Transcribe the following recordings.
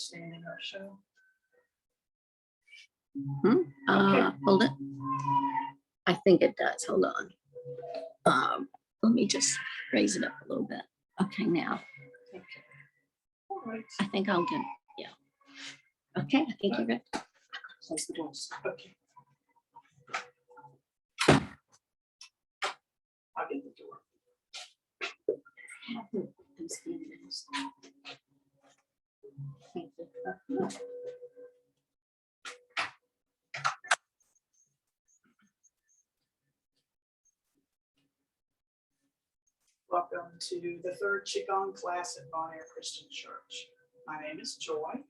standing up show? Hold it. I think it does. Hold on. Let me just raise it up a little bit. Okay, now. Okay. All right. I think I'll get, yeah. Okay, I think you're good. Close the doors. Okay. I'll get the door. I'm standing there. Thank you. Welcome to the third Qigong class at Bon Air Christian Church. My name is Joy,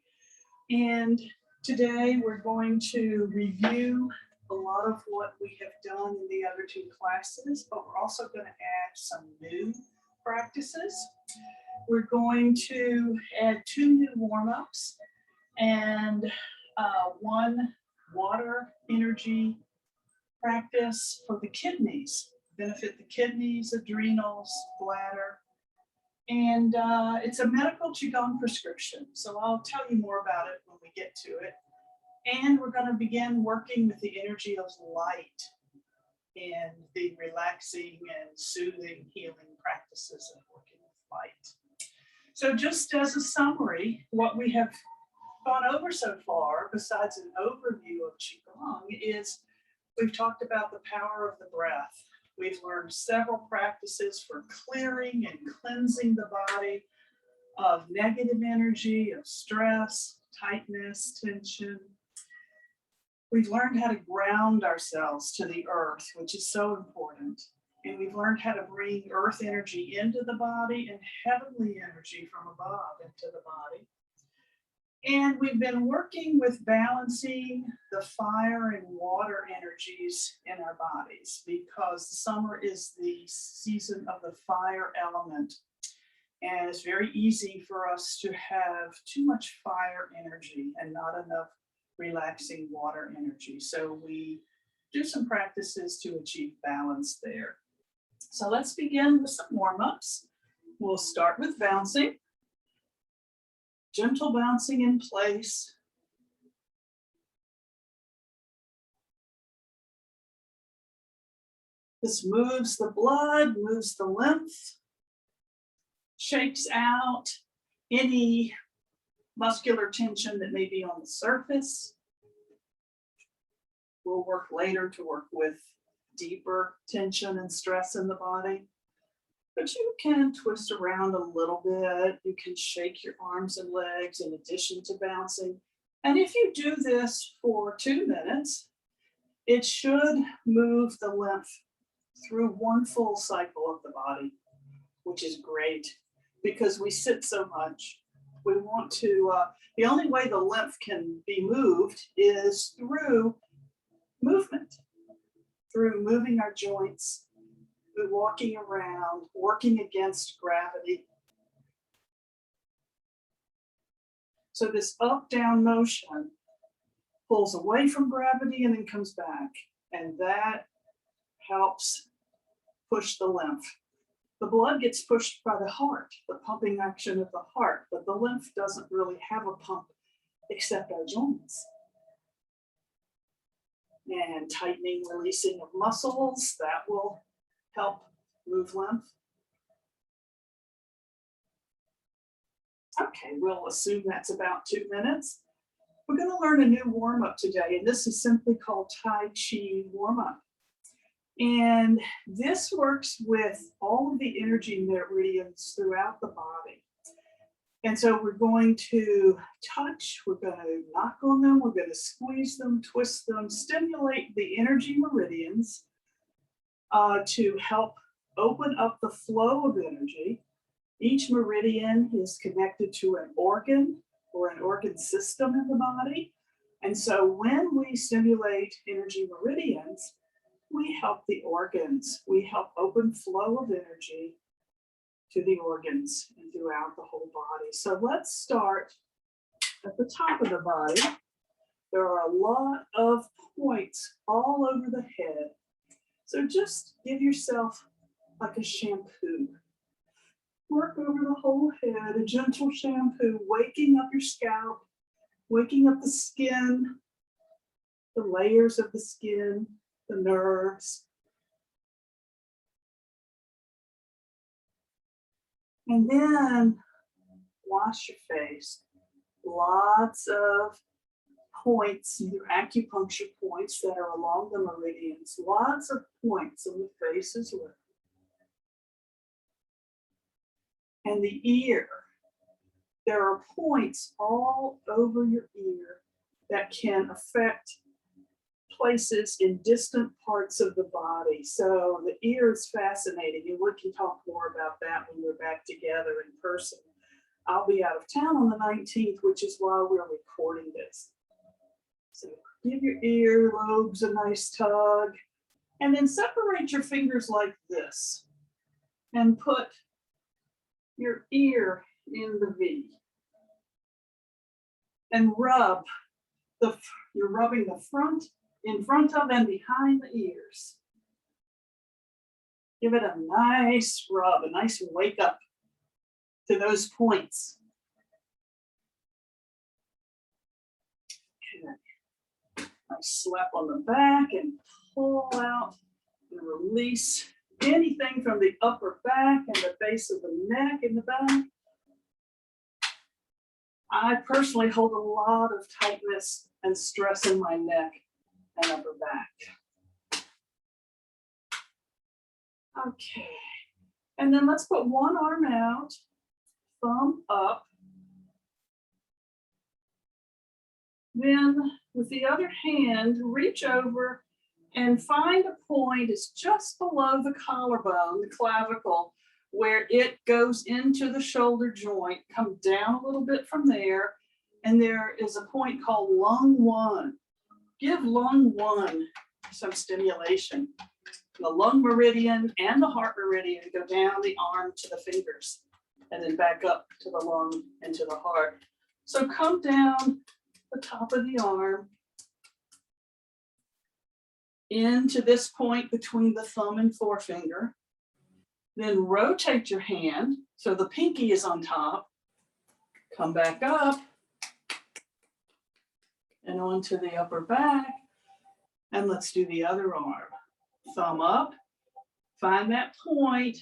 and today we're going to review a lot of what we have done in the other two classes, but we're also going to add some new practices. We're going to add 2 new warm-ups and 1 water energy practice for the kidneys. Benefit the kidneys, adrenals, bladder, and it's a medical Qigong prescription. So I'll tell you more about it when we get to it. And we're going to begin working with the energy of light in the relaxing and soothing healing practices of working with light. So just as a summary, what we have gone over so far, besides an overview of Qigong, is we've talked about the power of the breath. We've learned several practices for clearing and cleansing the body of negative energy, of stress, tightness, tension. We've learned how to ground ourselves to the earth, which is so important. And we've learned how to bring earth energy into the body and heavenly energy from above into the body. And we've been working with balancing the fire and water energies in our bodies, because summer is the season of the fire element. And it's very easy for us to have too much fire energy and not enough relaxing water energy. So we do some practices to achieve balance there. So let's begin with some warm-ups. We'll start with bouncing. Gentle bouncing in place. This moves the blood, moves the lymph, shakes out any muscular tension that may be on the surface. We'll work later to work with deeper tension and stress in the body. But you can twist around a little bit. You can shake your arms and legs in addition to bouncing. And if you do this for 2 minutes, it should move the lymph through 1 full cycle of the body, which is great because we sit so much. We want to, the only way the lymph can be moved is through movement, through moving our joints, walking around, working against gravity. So this up-down motion pulls away from gravity and then comes back, and that helps push the lymph. The blood gets pushed by the heart, the pumping action of the heart, but the lymph doesn't really have a pump except our joints. And tightening, releasing of muscles, that will help move lymph. Okay, we'll assume that's about 2 minutes. We're going to learn a new warm-up today, and this is simply called Tai Chi warm-up. And this works with all of the energy meridians throughout the body. And so we're going to touch, we're going to knock on them, we're going to squeeze them, twist them, stimulate the energy meridians to help open up the flow of energy. Each meridian is connected to an organ or an organ system in the body. And so when we stimulate energy meridians, we help the organs. We help open flow of energy to the organs and throughout the whole body. So let's start at the top of the body. There are a lot of points all over the head. So just give yourself like a shampoo. Work over the whole head, a gentle shampoo, waking up your scalp, waking up the skin, the layers of the skin, the nerves. And then wash your face. Lots of points, either acupuncture points that are along the meridians. Lots of points on the face as well. And the ear. There are points all over your ear that can affect places in distant parts of the body. So the ear is fascinating, and we can talk more about that when we're back together in person. I'll be out of town on the 19th, which is why we're recording this. So give your ear lobes a nice tug, and then separate your fingers like this and put your ear in the V. And you're rubbing the front, in front of and behind the ears. Give it a nice rub, a nice wake up to those points. Okay. Nice slap on the back and pull out and release anything from the upper back and the base of the neck in the back. I personally hold a lot of tightness and stress in my neck and upper back. Okay, and then let's put one arm out, thumb up. Then with the other hand, reach over and find a point, it's just below the collarbone, the clavicle, where it goes into the shoulder joint. Come down a little bit from there, and there is a point called lung 1. Give lung 1 some stimulation. The lung meridian and the heart meridian go down the arm to the fingers, and then back up to the lung and to the heart. So come down the top of the arm into this point between the thumb and forefinger. Then rotate your hand so the pinky is on top. Come back up and onto the upper back. And let's do the other arm. Thumb up, find that point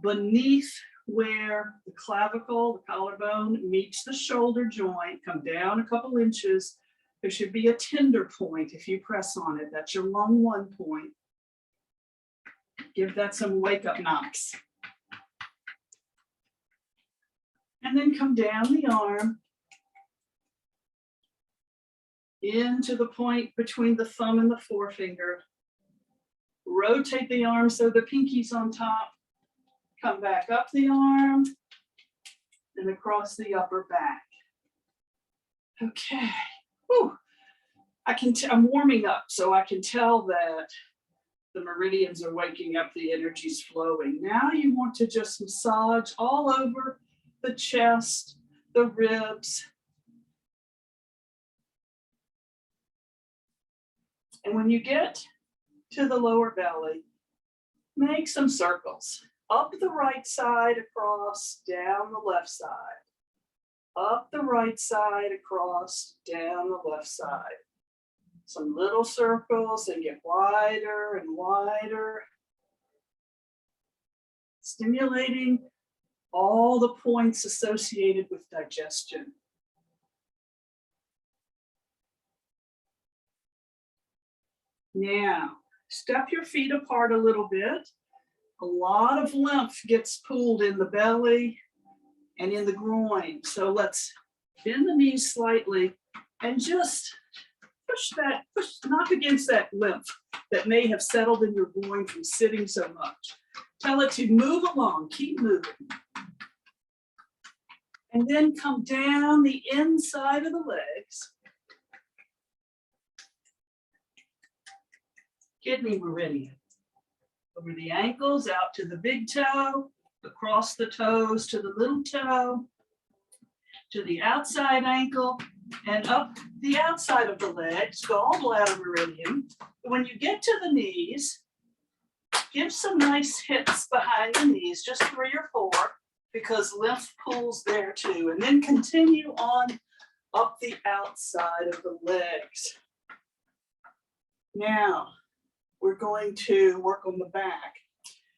beneath where the clavicle, the collarbone meets the shoulder joint. Come down a couple inches. There should be a tender point if you press on it. That's your lung 1 point. Give that some wake up knocks. And then come down the arm into the point between the thumb and the forefinger. Rotate the arm so the pinky's on top. Come back up the arm and across the upper back. Okay. Whew. I'm warming up, so I can tell that the meridians are waking up, the energy's flowing. Now you want to just massage all over the chest, the ribs. And when you get to the lower belly, make some circles. Up the right side, across, down the left side. Up the right side, across, down the left side. Some little circles and get wider and wider. Stimulating all the points associated with digestion. Now, step your feet apart a little bit. A lot of lymph gets pooled in the belly and in the groin. So let's bend the knees slightly and just knock against that lymph that may have settled in your groin from sitting so much. Tell it to move along, keep moving. And then come down the inside of the legs. Kidney meridian. Over the ankles, out to the big toe, across the toes to the little toe, to the outside ankle, and up the outside of the legs, gallbladder meridian. When you get to the knees, give some nice hits behind the knees, just 3 or 4, because lymph pools there too. And then continue on up the outside of the legs. Now, we're going to work on the back.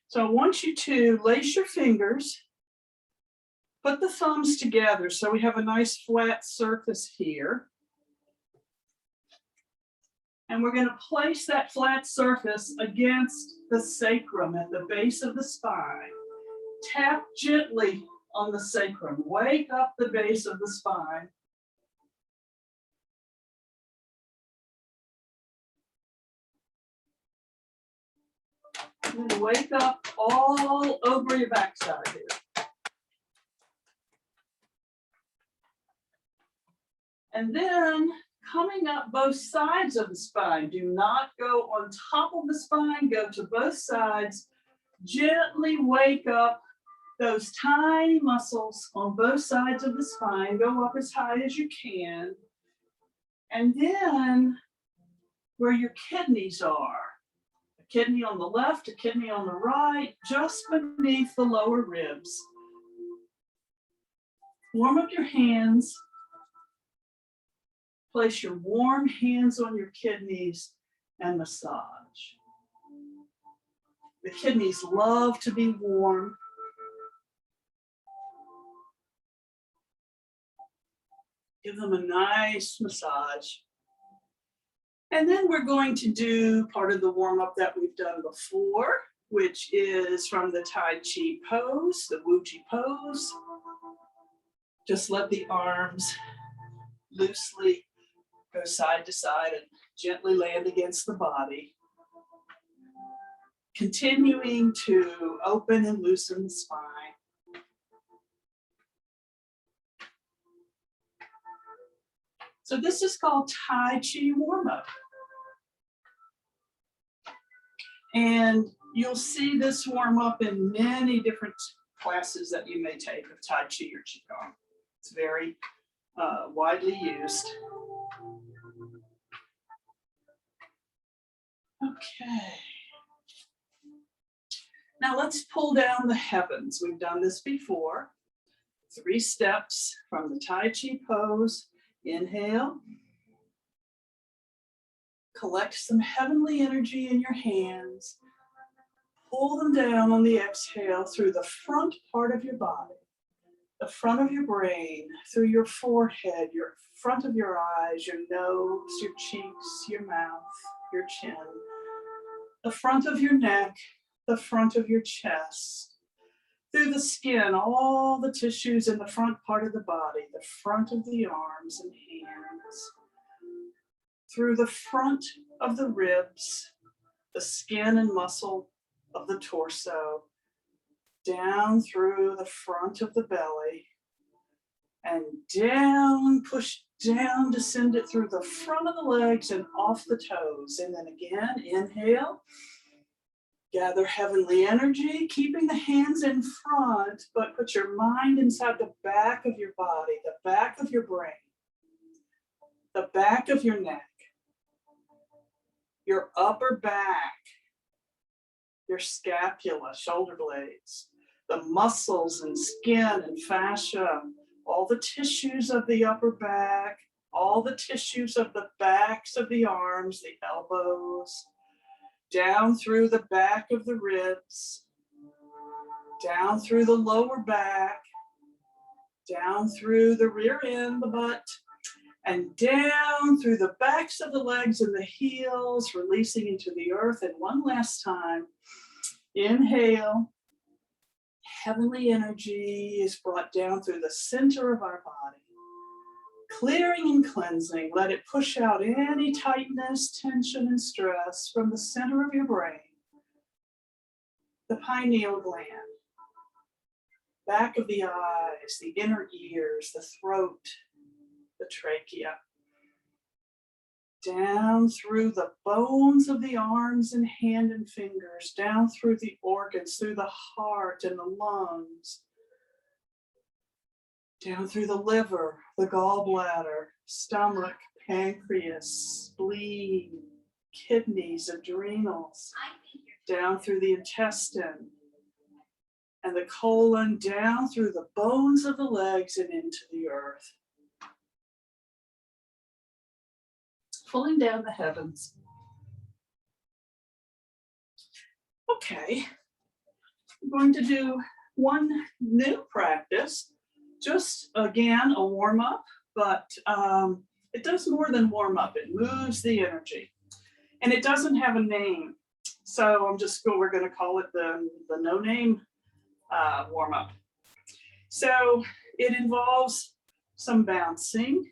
So I want you to lace your fingers, put the thumbs together so we have a nice flat surface here. And we're going to place that flat surface against the sacrum at the base of the spine. Tap gently on the sacrum. Wake up the base of the spine. And then wake up all over your backside here. And then coming up both sides of the spine. Do not go on top of the spine, go to both sides. Gently wake up those tiny muscles on both sides of the spine. Go up as high as you can. And then where your kidneys are, a kidney on the left, a kidney on the right, just beneath the lower ribs. Warm up your hands. Place your warm hands on your kidneys and massage. The kidneys love to be warm. Give them a nice massage. And then we're going to do part of the warm-up that we've done before, which is from the Tai Chi pose, the Wu Chi pose. Just let the arms loosely go side to side and gently land against the body. Continuing to open and loosen the spine. So this is called Tai Chi warm-up. And you'll see this warm-up in many different classes that you may take of Tai Chi or Qigong. It's very widely used. Okay. Now let's pull down the heavens. We've done this before. 3 steps from the Tai Chi pose. Inhale. Collect some heavenly energy in your hands. Pull them down on the exhale through the front part of your body, the front of your brain, through your forehead, your front of your eyes, your nose, your cheeks, your mouth, your chin, the front of your neck, the front of your chest, through the skin, all the tissues in the front part of the body, the front of the arms and hands, through the front of the ribs, the skin and muscle of the torso, down through the front of the belly, and down, push down, descend it through the front of the legs and off the toes. And then again, inhale. Gather heavenly energy, keeping the hands in front, but put your mind inside the back of your body, the back of your brain, the back of your neck, your upper back, your scapula, shoulder blades, the muscles and skin and fascia, all the tissues of the upper back, all the tissues of the backs of the arms, the elbows, down through the back of the ribs, down through the lower back, down through the rear end, the butt, and down through the backs of the legs and the heels, releasing into the earth. And one last time, inhale. Heavenly energy is brought down through the center of our body, clearing and cleansing. Let it push out any tightness, tension, and stress from the center of your brain, the pineal gland, back of the eyes, the inner ears, the throat, the trachea, down through the bones of the arms and hand and fingers, down through the organs, through the heart and the lungs, down through the liver, the gallbladder, stomach, pancreas, spleen, kidneys, adrenals, down through the intestine and the colon, down through the bones of the legs and into the earth. pulling down the heavens. Okay, I'm going to do one new practice, just again a warm up, but it does more than warm up. It moves the energy, and it doesn't have a name. So we're going to call it the no name warm up. So it involves some bouncing,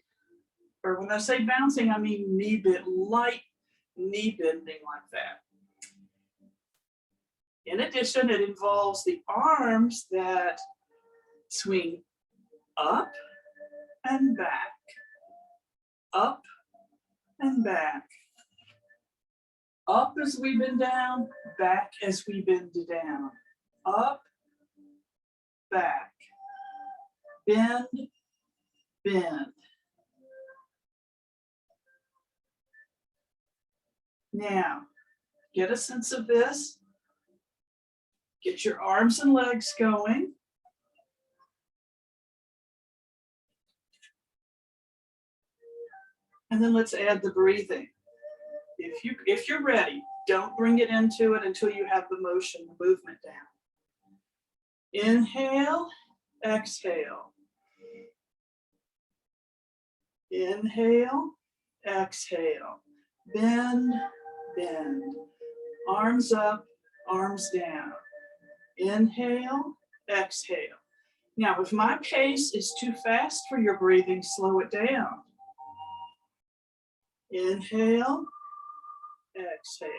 or when I say bouncing, I mean light knee bending like that. In addition, it involves the arms that swing up and back, up and back, up as we bend down, back as we bend down, up, back, bend, bend. Now, get a sense of this. Get your arms and legs going. And then let's add the breathing. If you're ready, don't bring it into it until you have the motion, the movement down. Inhale, exhale. Inhale, exhale. Bend, bend. Arms up, arms down. Inhale, exhale. Now, if my pace is too fast for your breathing, slow it down. Inhale, exhale.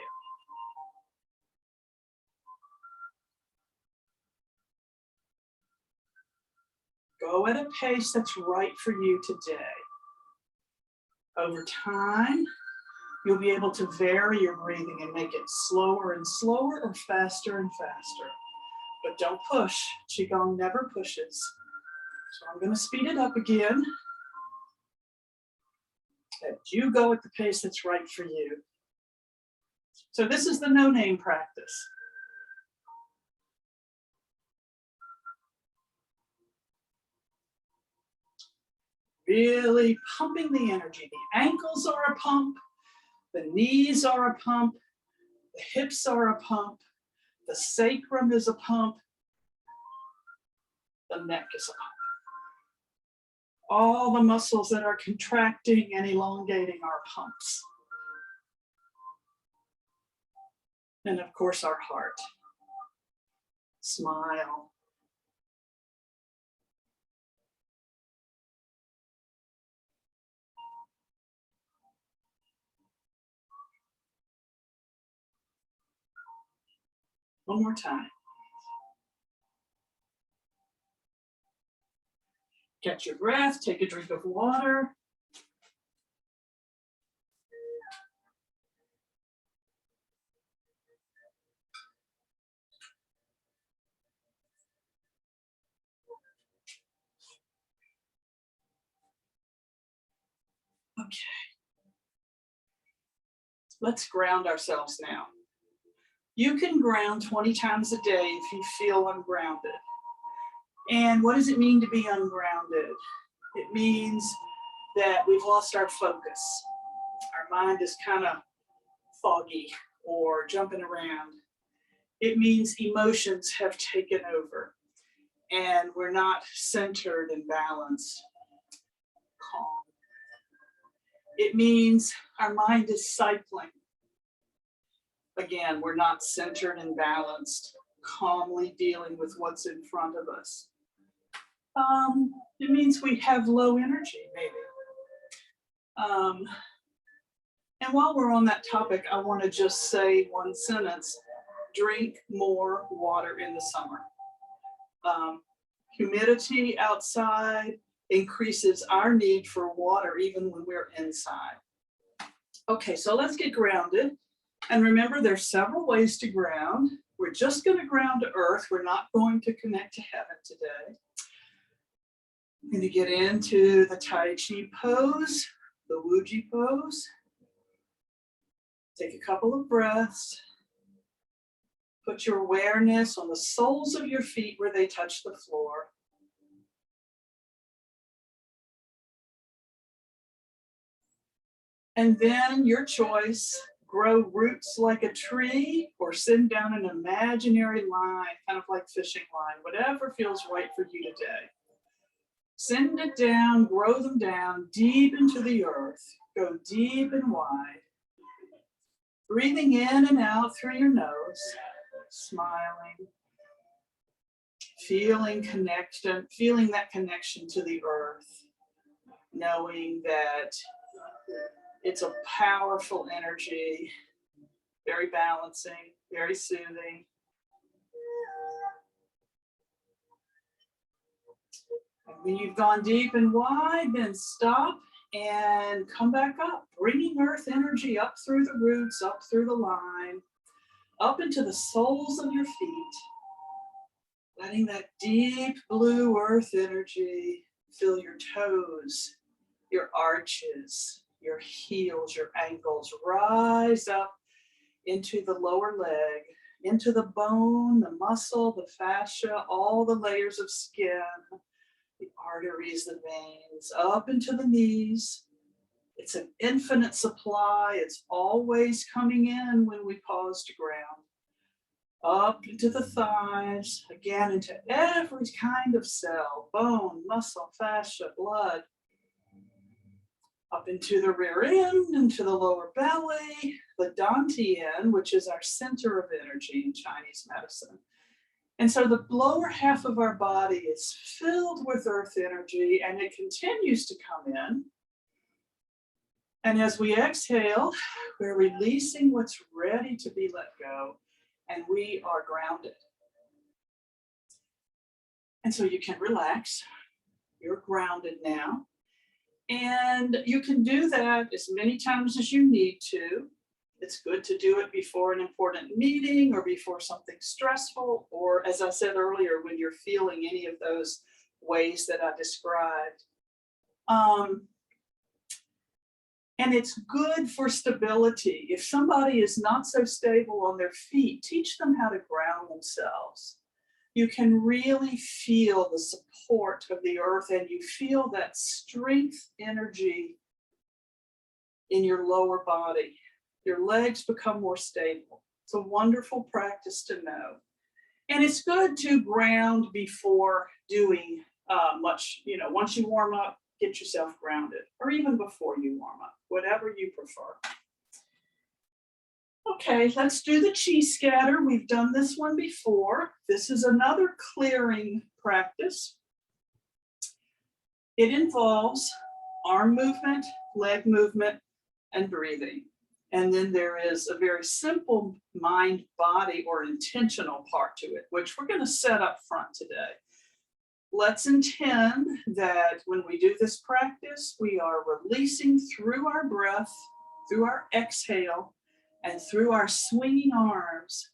Go at a pace that's right for you today. Over time, you'll be able to vary your breathing and make it slower and slower or faster and faster. But don't push. Qigong never pushes. So I'm going to speed it up again. And you go at the pace that's right for you. So this is the no name practice. Really pumping the energy. The ankles are a pump. The knees are a pump. The hips are a pump. The sacrum is a pump. The neck is a pump. All the muscles that are contracting and elongating are pumps. And of course, our heart. Smile. One more time. Catch your breath, take a drink of water. Okay. Let's ground ourselves now. You can ground 20 times a day if you feel ungrounded. And what does it mean to be ungrounded? It means that we've lost our focus. Our mind is kind of foggy or jumping around. It means emotions have taken over and we're not centered and balanced, calm. It means our mind is cycling. Again, we're not centered and balanced, calmly dealing with what's in front of us. It means we have low energy, maybe. And while we're on that topic, I want to just say one sentence: drink more water in the summer. Humidity outside increases our need for water even when we're inside. Okay, so let's get grounded. And remember, there's several ways to ground. We're just going to ground to earth. We're not going to connect to heaven today. I'm going to get into the Tai Chi pose, the Wuji pose. Take a couple of breaths. Put your awareness on the soles of your feet where they touch the floor. And then your choice, grow roots like a tree or send down an imaginary line, kind of like fishing line, whatever feels right for you today. Send it down, grow them down deep into the earth, go deep and wide. Breathing in and out through your nose, smiling, feeling that connection to the earth, knowing that it's a powerful energy, very balancing, very soothing. And when you've gone deep and wide, then stop and come back up, bringing earth energy up through the roots, up through the line, up into the soles of your feet, letting that deep blue earth energy fill your toes, your arches, your heels, your ankles, rise up into the lower leg, into the bone, the muscle, the fascia, all the layers of skin, the arteries, the veins, up into the knees. It's an infinite supply. It's always coming in when we pause to ground. Up into the thighs, again into every kind of cell, bone, muscle, fascia, blood. Up into the rear end, into the lower belly, the dantian, which is our center of energy in Chinese medicine. And so the lower half of our body is filled with earth energy, and it continues to come in. And as we exhale, we're releasing what's ready to be let go, and we are grounded. And so you can relax. You're grounded now. And you can do that as many times as you need to. It's good to do it before an important meeting or before something stressful, or as I said earlier, when you're feeling any of those ways that I described. And it's good for stability. If somebody is not so stable on their feet, teach them how to ground themselves. You can really feel the support of the earth, and you feel that strength energy in your lower body. Your legs become more stable. It's a wonderful practice to know. And it's good to ground before doing much, once you warm up, get yourself grounded, or even before you warm up, whatever you prefer. Okay, let's do the chi scatter. We've done this one before. This is another clearing practice. It involves arm movement, leg movement, and breathing. And then there is a very simple mind, body, or intentional part to it, which we're going to set up front today. Let's intend that when we do this practice, we are releasing through our breath, through our exhale, and through our swinging arms,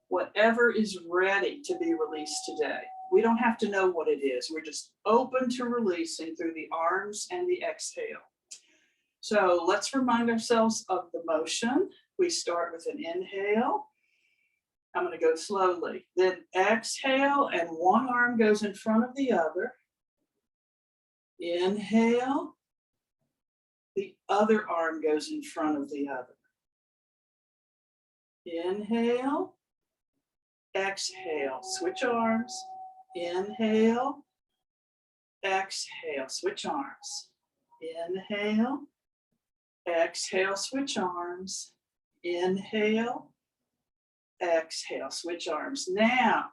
whatever is ready to be released today. We don't have to know what it is. We're just open to releasing through the arms and the exhale. So let's remind ourselves of the motion. We start with an inhale. I'm going to go slowly. Then exhale, and one arm goes in front of the other. Inhale. The other arm goes in front of the other. Inhale. Exhale. Switch arms. Inhale. Exhale. Switch arms. Inhale. Exhale, switch arms. Inhale. Exhale, switch arms. Now,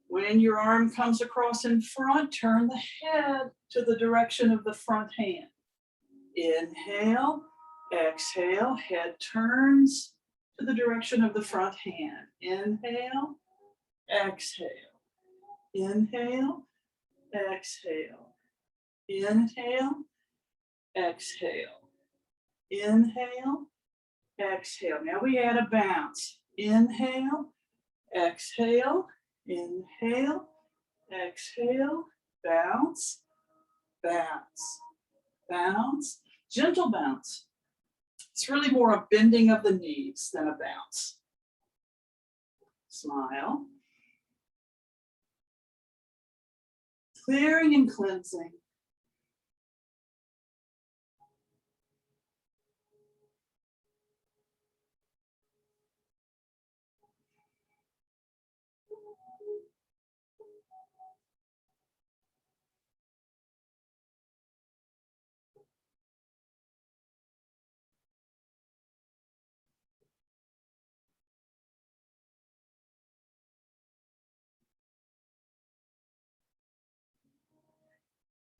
when your arm comes across in front, turn the head to the direction of the front hand. Inhale. Exhale, head turns to the direction of the front hand. Inhale. Exhale. Inhale. Exhale. Inhale. Exhale. Inhale, exhale. Now we add a bounce. Inhale, exhale, inhale, exhale, bounce, bounce, bounce, gentle bounce. It's really more a bending of the knees than a bounce. Smile. Clearing and cleansing.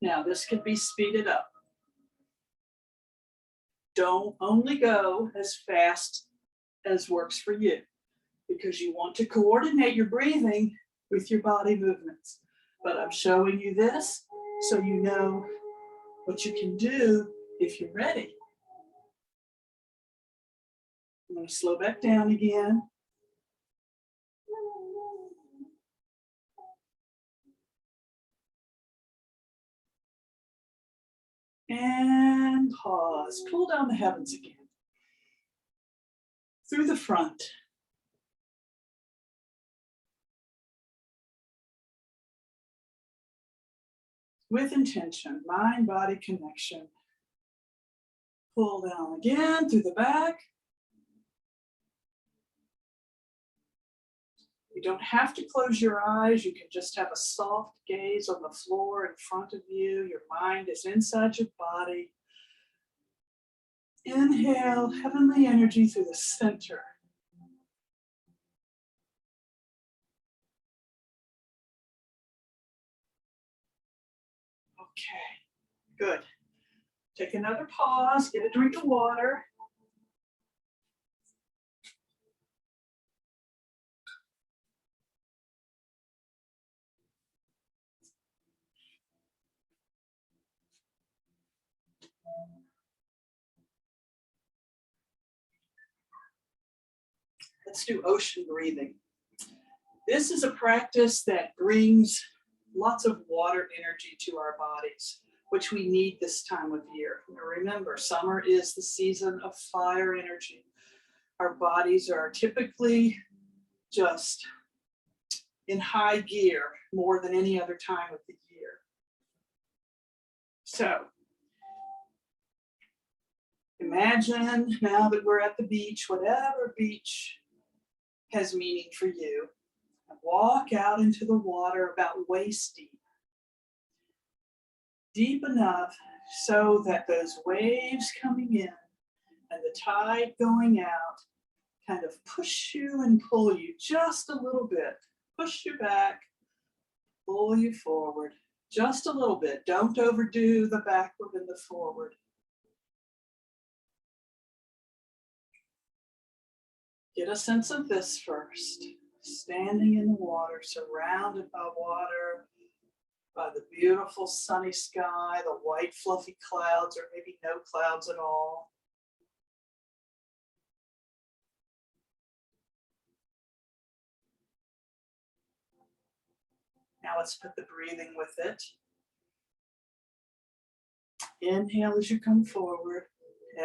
Now this could be speeded up. Don't only go as fast as works for you, because you want to coordinate your breathing with your body movements. But I'm showing you this so you know what you can do if you're ready. I'm going to slow back down again. And pause. Pull down the heavens again. Through the front. With intention, mind-body connection. Pull down again through the back. You don't have to close your eyes. You can just have a soft gaze on the floor in front of you. Your mind is inside your body. Inhale heavenly energy through the center. Okay, good. Take another pause, get a drink of water. Let's do ocean breathing. This is a practice that brings lots of water energy to our bodies, which we need this time of year. Now remember, summer is the season of fire energy. Our bodies are typically just in high gear more than any other time of the year. So imagine now that we're at the beach, whatever beach has meaning for you, and walk out into the water about waist deep. Deep enough so that those waves coming in and the tide going out kind of push you and pull you just a little bit. Push you back, pull you forward, just a little bit. Don't overdo the backward and the forward. Get a sense of this first. Standing in the water, surrounded by water, by the beautiful sunny sky, the white fluffy clouds, or maybe no clouds at all. Now let's put the breathing with it. Inhale as you come forward.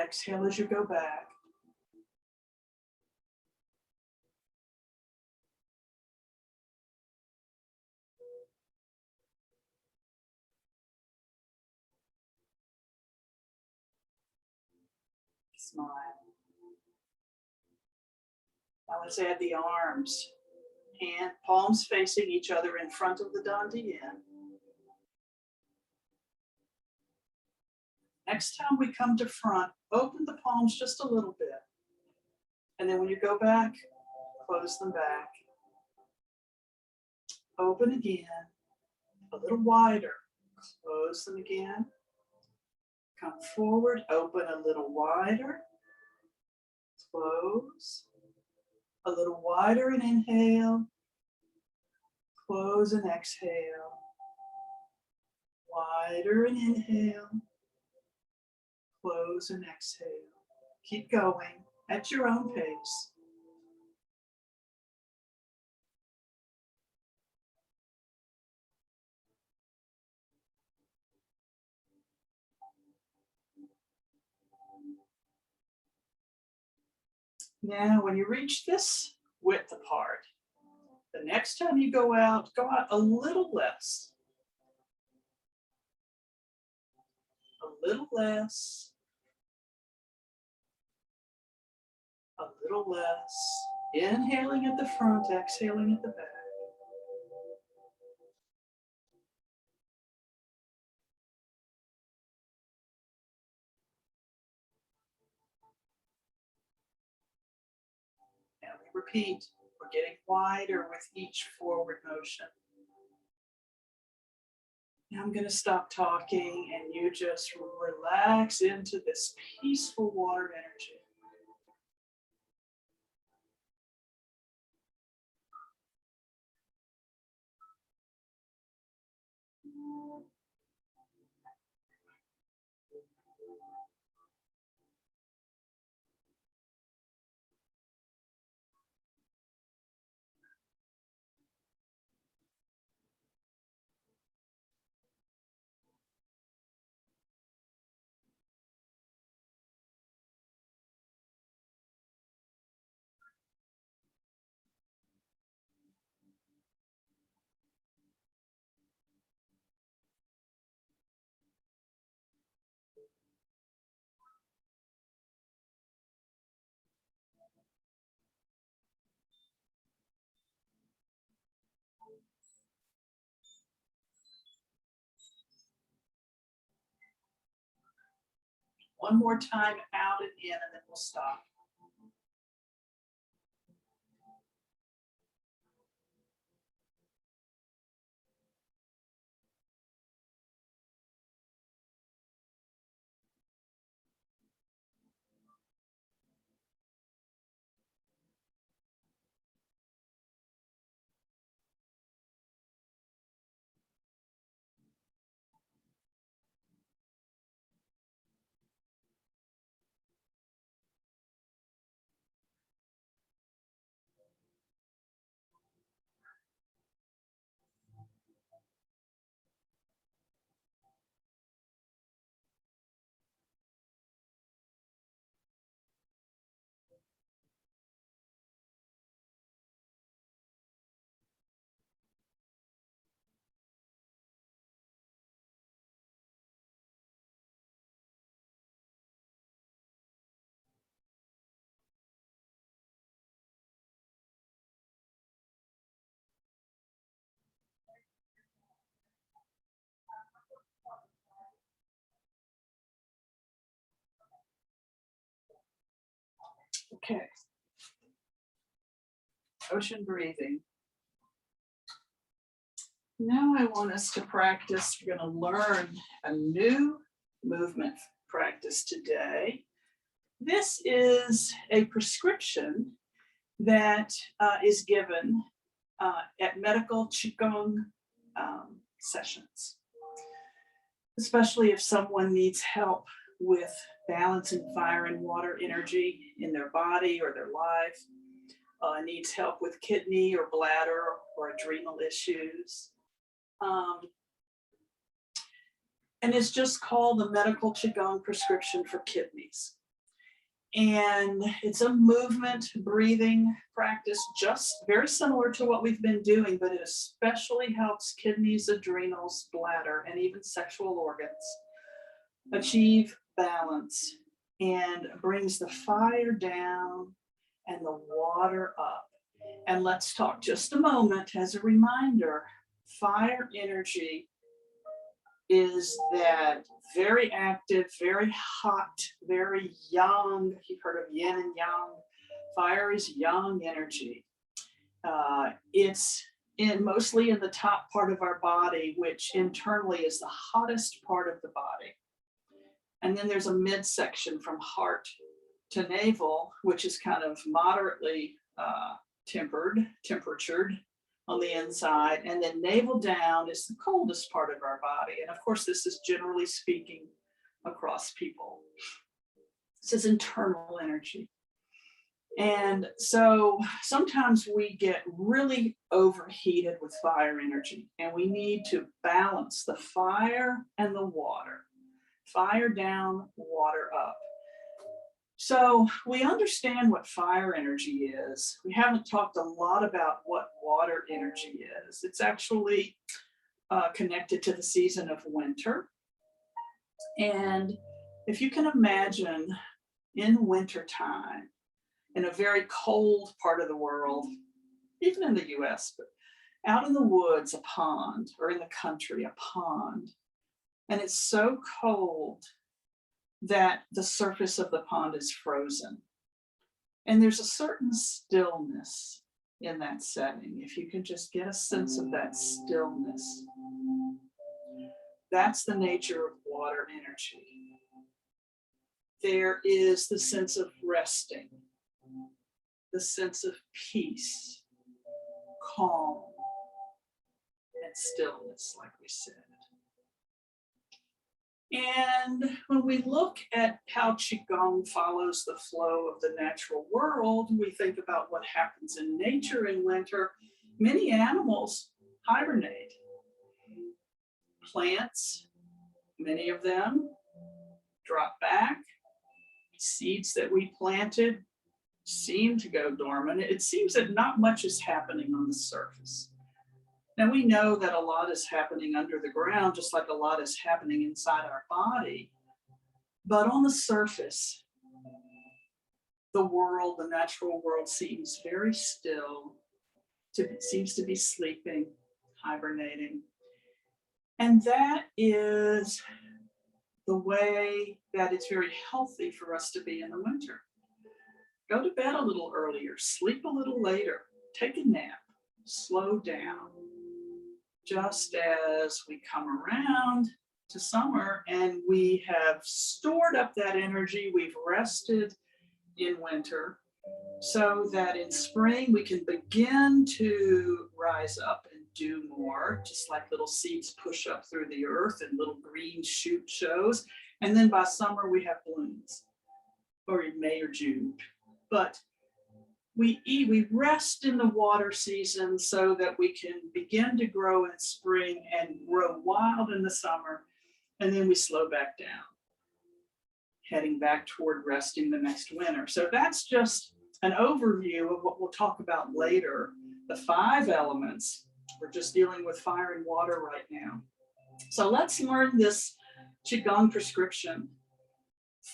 Exhale as you go back. Smile. Now let's add the arms. Hand, palms facing each other in front of the Dantian. Next time we come to front, open the palms just a little bit. And then when you go back, close them back. Open again, a little wider. Close them again. Come forward, open a little wider. Close. A little wider and inhale. Close and exhale. Wider and inhale. Close and exhale. Keep going at your own pace. Now, when you reach this width apart, the next time you go out a little less. A little less. A little less. Inhaling at the front, exhaling at the back. Now we repeat, we're getting wider with each forward motion. Now I'm going to stop talking and you just relax into this peaceful water energy. One more time, out and in, and then we'll stop. Okay. Ocean breathing. Now I want us to practice. We're going to learn a new movement practice today. This is a prescription that is given at medical Qigong sessions, especially if someone needs help with balancing fire and water energy in their body or their life, needs help with kidney or bladder or adrenal issues. And it's just called the medical Qigong prescription for kidneys. And it's a movement breathing practice, just very similar to what we've been doing, but it especially helps kidneys, adrenals, bladder, and even sexual organs achieve balance and brings the fire down and the water up. And let's talk just a moment as a reminder, fire energy is that very active, very hot, very young. You've heard of yin and yang. Fire is young energy. It's mostly in the top part of our body, which internally is the hottest part of the body. And then there's a midsection from heart to navel, which is kind of moderately temperatured on the inside, and then navel down is the coldest part of our body. And of course, this is generally speaking across people. This is internal energy. And so sometimes we get really overheated with fire energy, and we need to balance the fire and the water. Fire down, water up. So we understand what fire energy is. We haven't talked a lot about what water energy is. It's actually connected to the season of winter. And if you can imagine in wintertime, in a very cold part of the world, even in the US, but out in the woods, a pond, or in the country, a pond, and it's so cold that the surface of the pond is frozen. And there's a certain stillness in that setting, if you can just get a sense of that stillness. That's the nature of water energy. There is the sense of resting, the sense of peace, calm, and stillness, like we said. And when we look at how Qigong follows the flow of the natural world, we think about what happens in nature in winter. Many animals hibernate. Plants, many of them, drop back. Seeds that we planted seem to go dormant. It seems that not much is happening on the surface. Now we know that a lot is happening under the ground, just like a lot is happening inside our body. But on the surface, the world, the natural world, seems very still. It seems to be sleeping, hibernating. And that is the way that it's very healthy for us to be in the winter. Go to bed a little earlier, sleep a little later, take a nap, slow down. Just as we come around to summer and we have stored up that energy, we've rested in winter, so that in spring we can begin to rise up and do more, just like little seeds push up through the earth and little green shoot shows. And then by summer we have blooms, or in May or June. But we rest in the water season so that we can begin to grow in spring and grow wild in the summer. And then we slow back down, heading back toward resting the next winter. So that's just an overview of what we'll talk about later. The 5 elements. We're just dealing with fire and water right now. So let's learn this Qigong prescription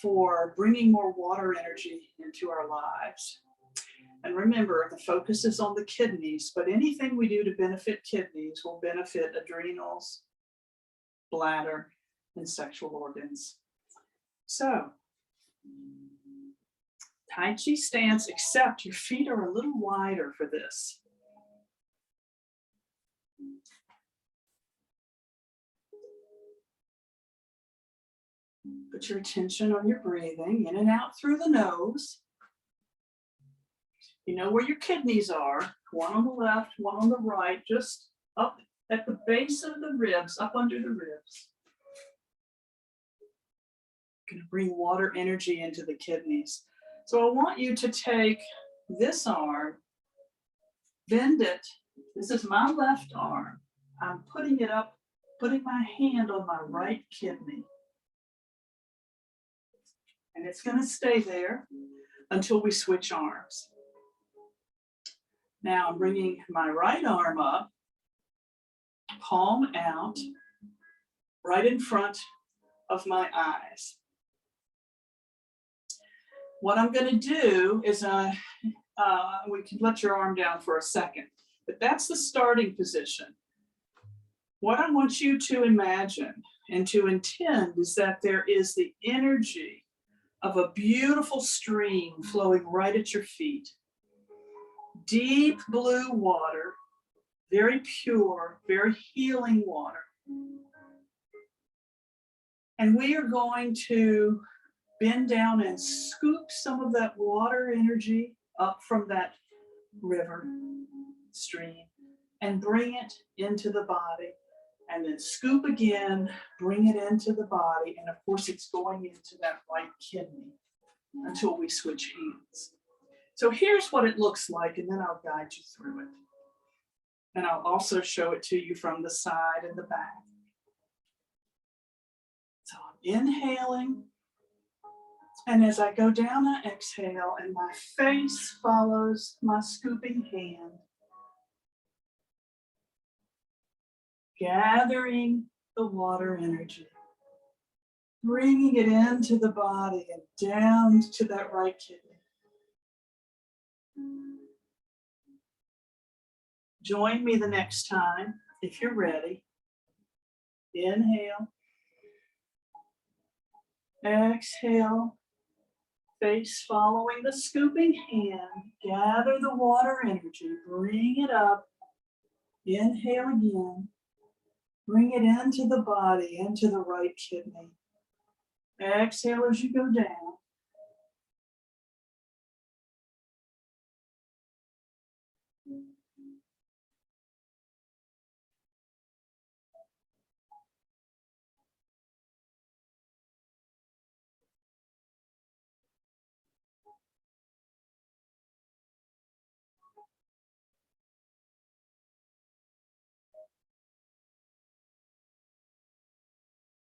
for bringing more water energy into our lives. And remember, the focus is on the kidneys, but anything we do to benefit kidneys will benefit adrenals, bladder, and sexual organs. So, Tai Chi stance, except your feet are a little wider for this. Put your attention on your breathing, in and out through the nose. You know where your kidneys are, one on the left, one on the right, just up at the base of the ribs, up under the ribs. Going to bring water energy into the kidneys. So I want you to take this arm, bend it. This is my left arm. I'm putting it up, putting my hand on my right kidney. And it's going to stay there until we switch arms. Now I'm bringing my right arm up, palm out, right in front of my eyes. What I'm going to do is, we can let your arm down for a second, but that's the starting position. What I want you to imagine and to intend is that there is the energy of a beautiful stream flowing right at your feet. Deep blue water, very pure, very healing water. And we are going to bend down and scoop some of that water energy up from that river, stream, and bring it into the body. And then scoop again, bring it into the body. And of course, it's going into that right kidney until we switch hands. So here's what it looks like, and then I'll guide you through it. And I'll also show it to you from the side and the back. So I'm inhaling, and as I go down, I exhale, and my face follows my scooping hand, gathering the water energy, bringing it into the body and down to that right kidney. Join me the next time, if you're ready. Inhale. Exhale. Face following the scooping hand. Gather the water energy. Bring it up. Inhale again. Bring it into the body, into the right kidney. Exhale as you go down.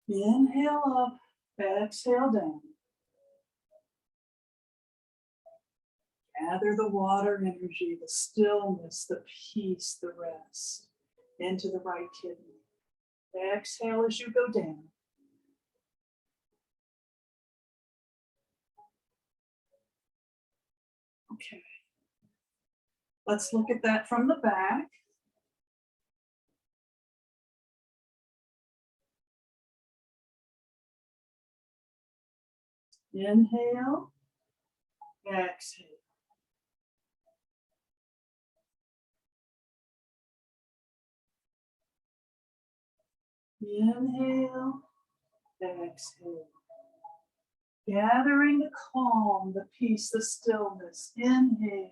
Inhale up, exhale down. Gather the water energy, the stillness, the peace, the rest into the right kidney. Exhale as you go down. Okay. Let's look at that from the back. Inhale, exhale. Inhale, exhale. Gathering the calm, the peace, the stillness. Inhale.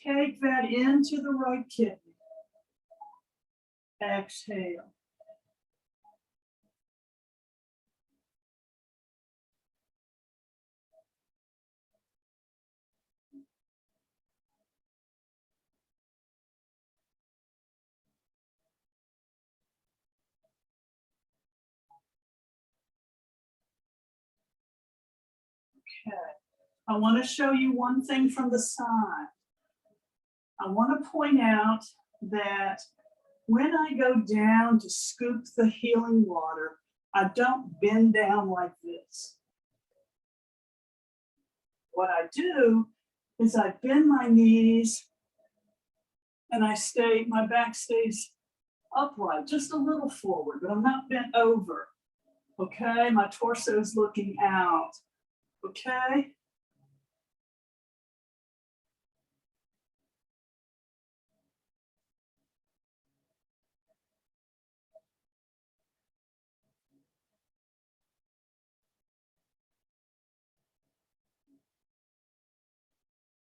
Take that into the right kidney. Exhale. Okay. I want to show you one thing from the side. I want to point out that when I go down to scoop the healing water, I don't bend down like this. What I do is I bend my knees and my back stays upright, just a little forward, but I'm not bent over. Okay, my torso is looking out. Okay.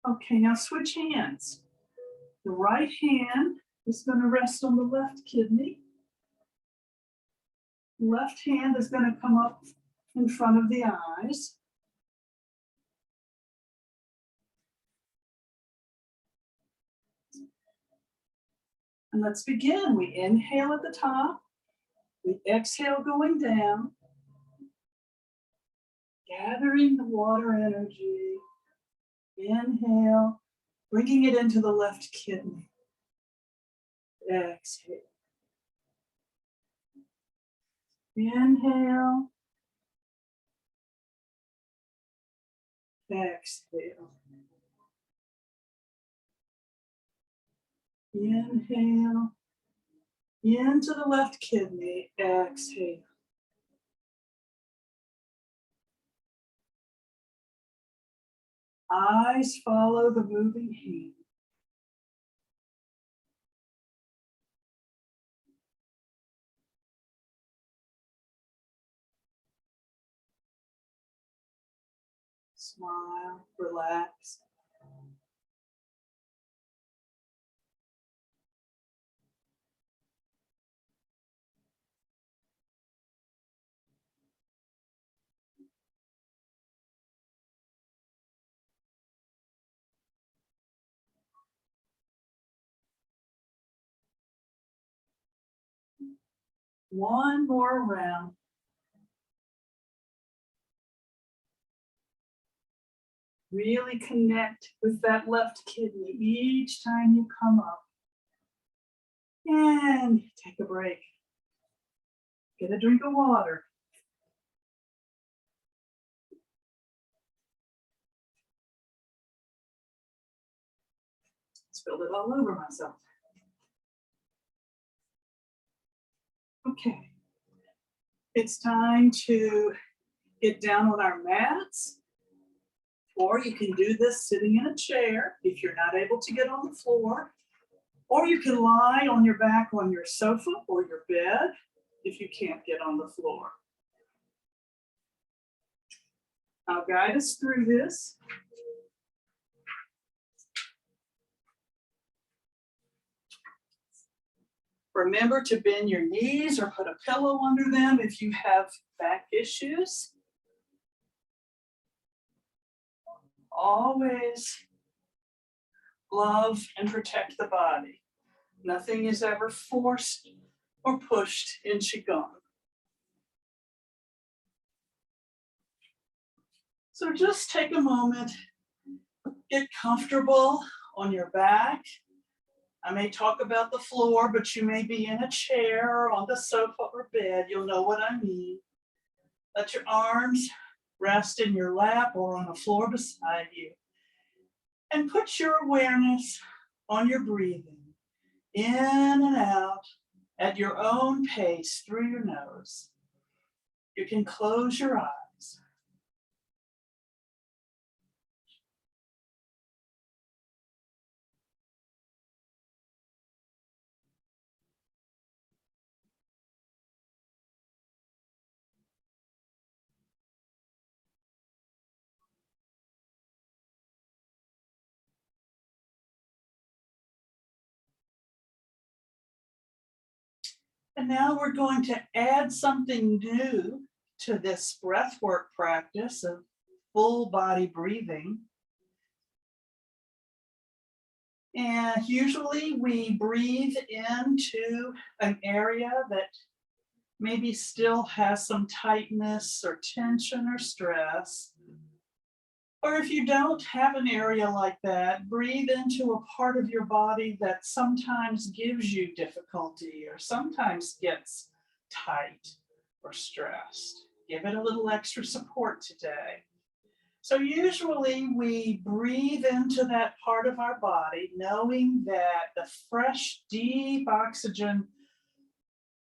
Okay, now switch hands. The right hand is going to rest on the left kidney. Left hand is going to come up in front of the eyes. And let's begin. We inhale at the top. We exhale going down. Gathering the water energy. Inhale, bringing it into the left kidney. Exhale. Inhale. Exhale. Inhale. Into the left kidney. Exhale. Eyes follow the moving hand. Smile, relax. One more round. Really connect with that left kidney each time you come up. And take a break. Get a drink of water. Spilled it all over myself. Okay. It's time to get down on our mats, or you can do this sitting in a chair if you're not able to get on the floor. Or you can lie on your back on your sofa or your bed if you can't get on the floor. I'll guide us through this. Remember to bend your knees or put a pillow under them if you have back issues. Always love and protect the body. Nothing is ever forced or pushed in Qigong. So just take a moment, get comfortable on your back. I may talk about the floor, but you may be in a chair or on the sofa or bed. You'll know what I mean. Let your arms rest in your lap or on the floor beside you. And put your awareness on your breathing, in and out, at your own pace through your nose. You can close your eyes. And now we're going to add something new to this breathwork practice of full body breathing. And usually we breathe into an area that maybe still has some tightness or tension or stress. Or if you don't have an area like that, breathe into a part of your body that sometimes gives you difficulty or sometimes gets tight or stressed. Give it a little extra support today. So usually we breathe into that part of our body, knowing that the fresh, deep oxygen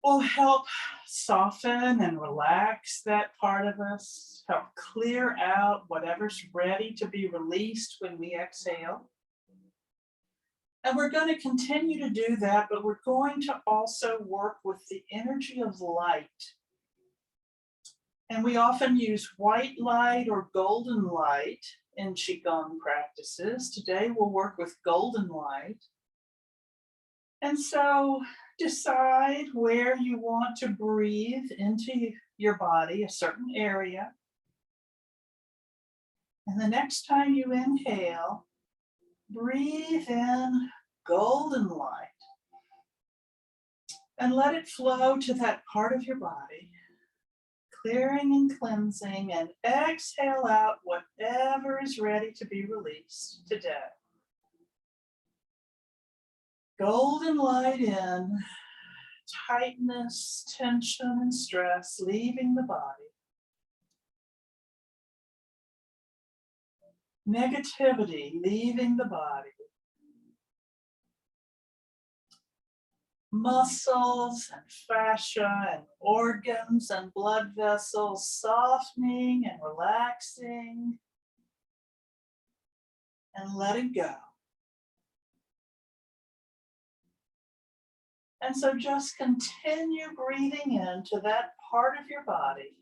will help soften and relax that part of us, help clear out whatever's ready to be released when we exhale. And we're going to continue to do that, but we're going to also work with the energy of light. And we often use white light or golden light in Qigong practices. Today we'll work with golden light. And so decide where you want to breathe into your body, a certain area. And the next time you inhale, breathe in golden light and let it flow to that part of your body, clearing and cleansing, and exhale out whatever is ready to be released today. Golden light in, tightness, tension, and stress leaving the body. Negativity leaving the body. Muscles and fascia and organs and blood vessels softening and relaxing and letting go. And so just continue breathing into that part of your body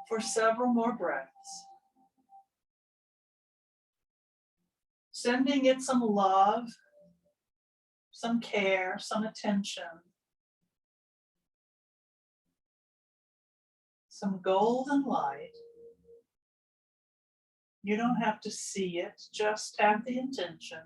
for several more breaths. Sending it some love, some care, some attention, some golden light. You don't have to see it, just have the intention.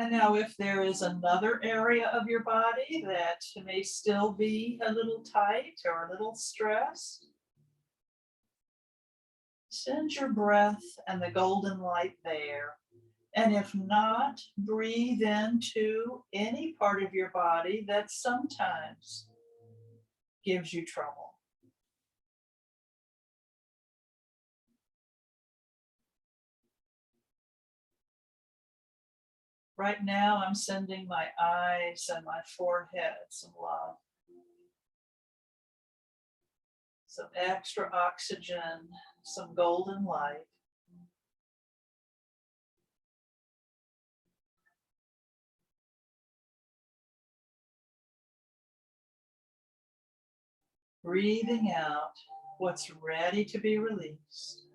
And now if there is another area of your body that may still be a little tight or a little stressed, send your breath and the golden light there. And if not, breathe into any part of your body that sometimes gives you trouble. Right now, I'm sending my eyes and my forehead some love. Some extra oxygen, some golden light. Breathing out what's ready to be released.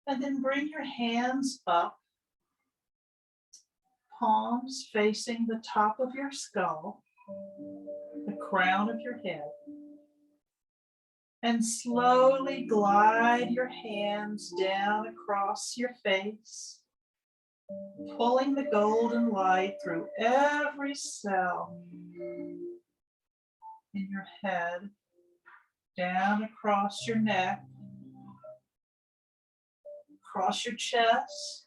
And then bring your hands up, palms facing the top of your skull, the crown of your head. And slowly glide your hands down across your face, pulling the golden light through every cell in your head, down across your neck, across your chest,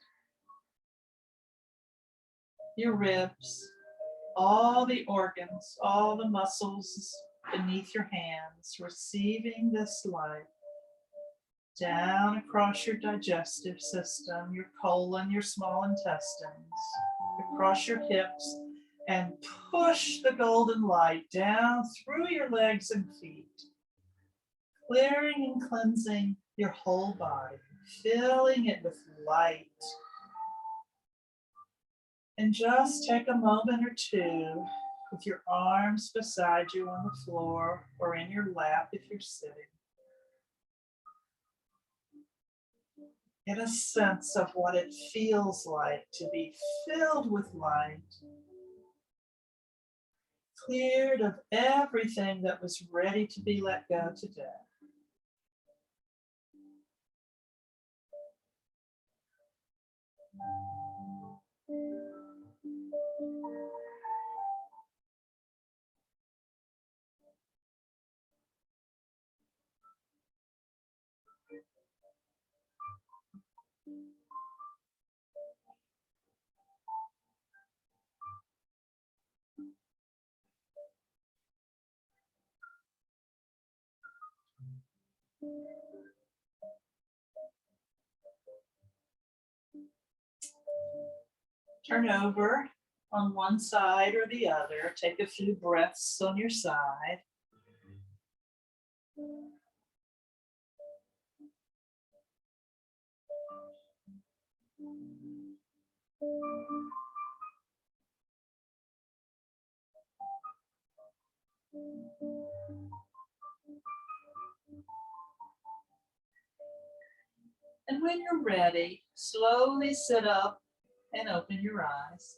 your ribs, all the organs, all the muscles beneath your hands, receiving this light down across your digestive system, your colon, your small intestines, across your hips, and push the golden light down through your legs and feet, clearing and cleansing your whole body, filling it with light. And just take a moment or two with your arms beside you on the floor or in your lap if you're sitting. Get a sense of what it feels like to be filled with light, cleared of everything that was ready to be let go today. Turn over on one side or the other. Take a few breaths on your side. And when you're ready, slowly sit up and open your eyes.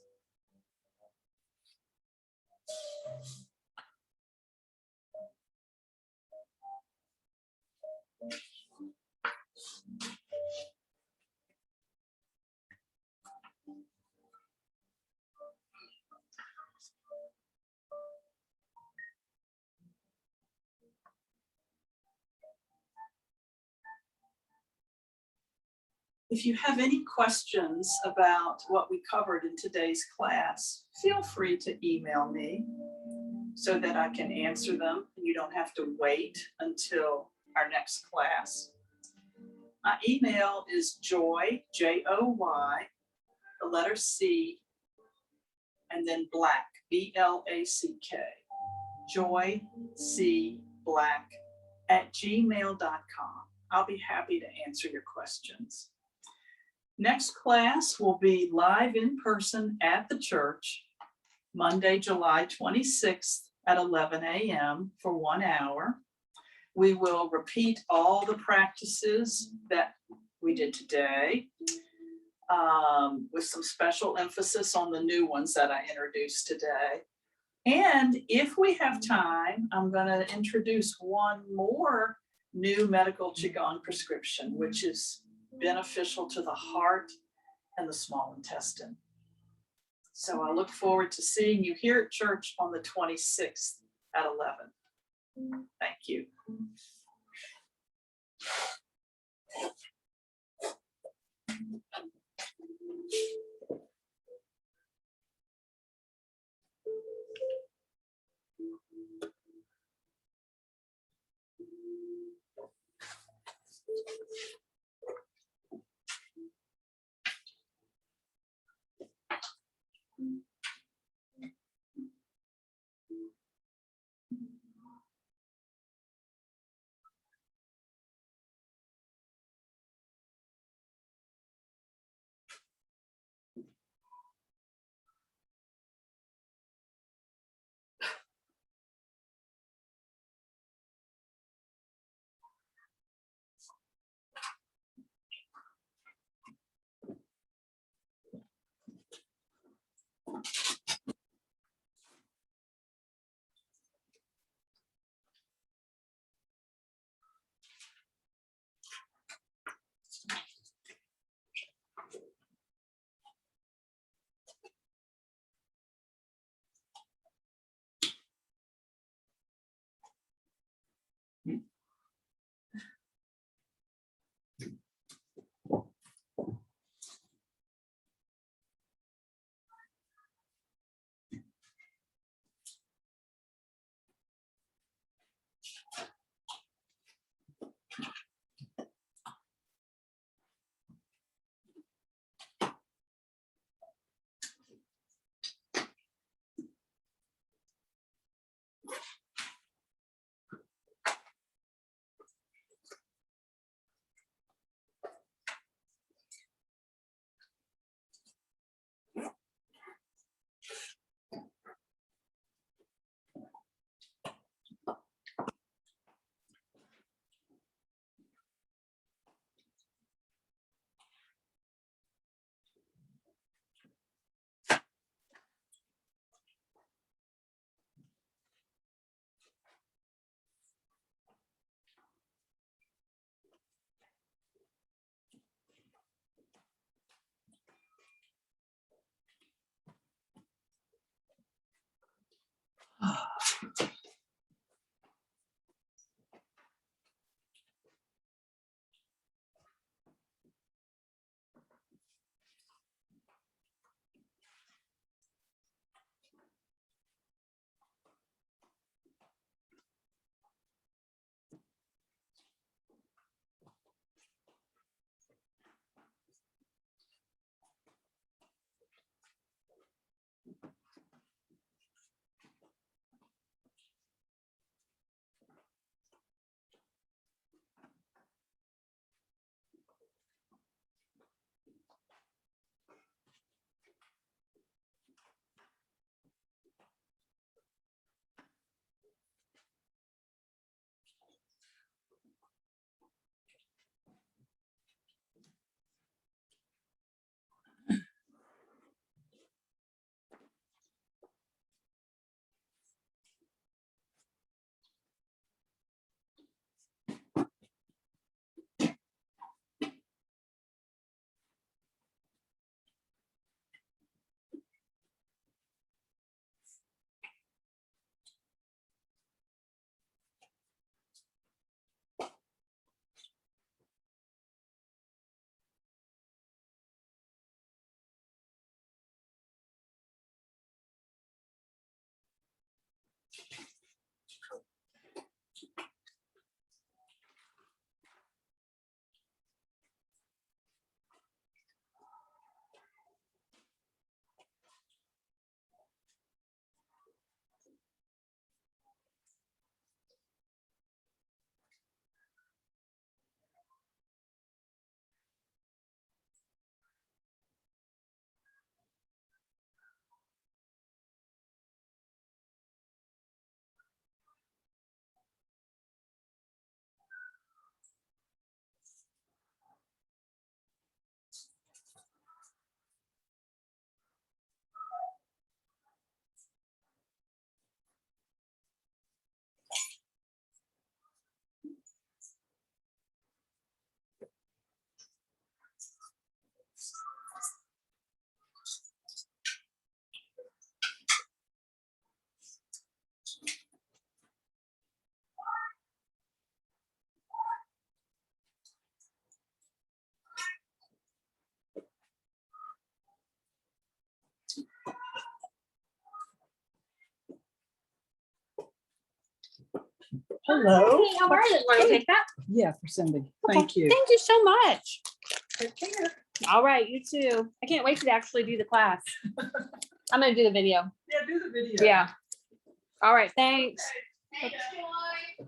If you have any questions about what we covered in today's class, feel free to email me so that I can answer them and you don't have to wait until our next class. My email is joy, Joy, the letter C, and then black, BLACK, joycblack@gmail.com. I'll be happy to answer your questions. Next class will be live in person at the church, Monday, July 26th at 11 a.m. for 1 hour. We will repeat all the practices that we did today, with some special emphasis on the new ones that I introduced today. And if we have time, I'm going to introduce one more new medical Qigong prescription, which is beneficial to the heart and the small intestine. So I look forward to seeing you here at church on the 26th at 11. Thank you. Hello. Hey, how are you? Want to take that? Yeah, for Cindy. Thank you. Thank you so much. Take care. All right, you too. I can't wait to actually do the class. I'm gonna do the video. Yeah, do the video. Yeah. All right, thanks. Thanks, Joy.